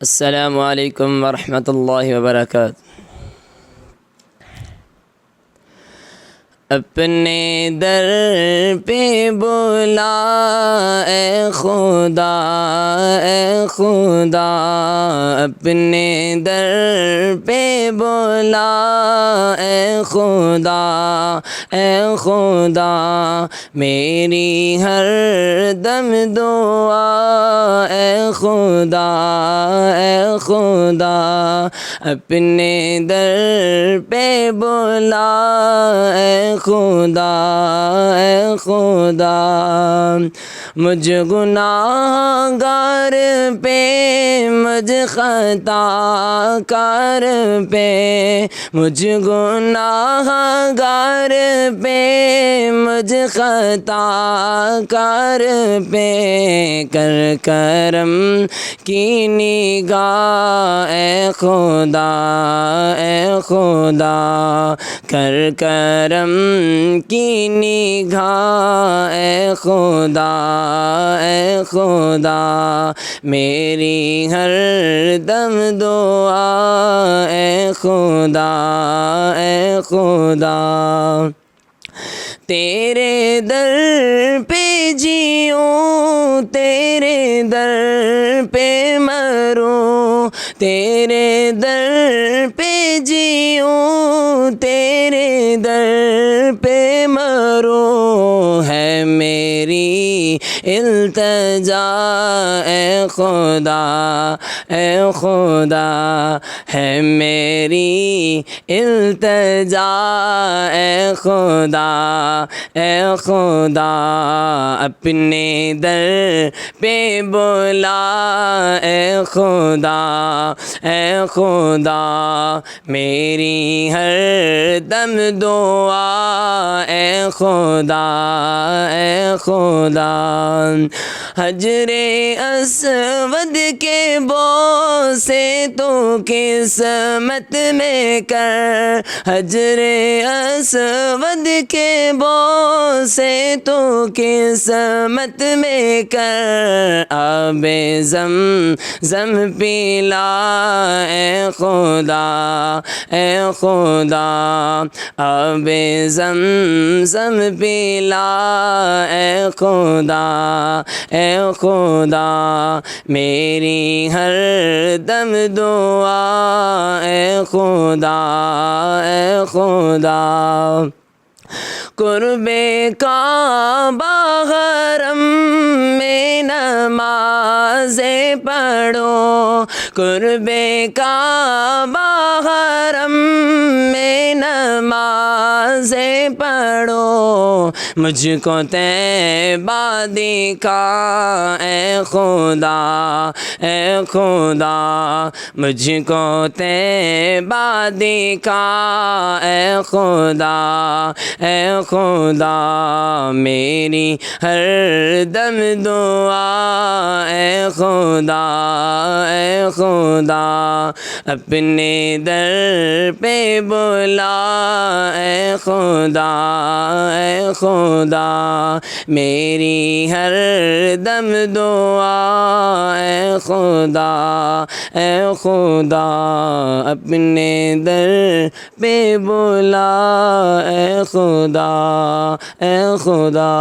السلام علیکم ورحمۃ اللہ وبرکاتہ۔ اپنے در پہ بولا اے خدا، اے خدا، اپنے در پہ بولا اے خدا، اے خدا، میری ہر دم دعا اے خدا، اے خدا، اپنے در پہ بولا اے خدا، اے خدا، مجھ گناہ گار پہ، مجھ خطا کار پہ، مجھ گناہ گار پہ، مجھ خطا کار پہ کر کرم کی نگاہ اے خدا، اے خدا، کر کرم کی نگاہ اے خدا، اے خدا، میری ہر دم دعا اے خدا، اے خدا، تیرے در پہ جیوں، تیرے در پہ مروں، تیرے در پہ جیوں، تیرے در پہ مروں، ہے میری التجا اے خدا، اے خدا، ہے میری التجا اے خدا، اے خدا، اپنے در پہ بولا اے خدا، اے خدا، میری ہر دم دعا اے خدا، اے خدا، حجر اسود کے بو سے تو قسمت میں کر، حجر اسود کے بو سے تو قسمت میں کر، آب زم پیلا اے خدا، اے خدا، آب زم پیلا اے خدا، اے خدا، میری ہر دم دعا اے خدا، اے خدا، قرب کعبہ حرم میں نمازیں پڑھو، قرب کعبہ حرم میں نمازیں پڑھو، مجھ کو طیبہ دکھا اے خدا، اے خدا، مجھ کو طیبہ دکھا اے خدا، اے خدا، میری ہر دم دعا اے خدا، اے خدا، اپنے در پہ بولا اے خدا، اے خدا، میری ہر دم دعا اے خدا، اے خدا، اپنے در پہ بولا اے خدا، اے خدا۔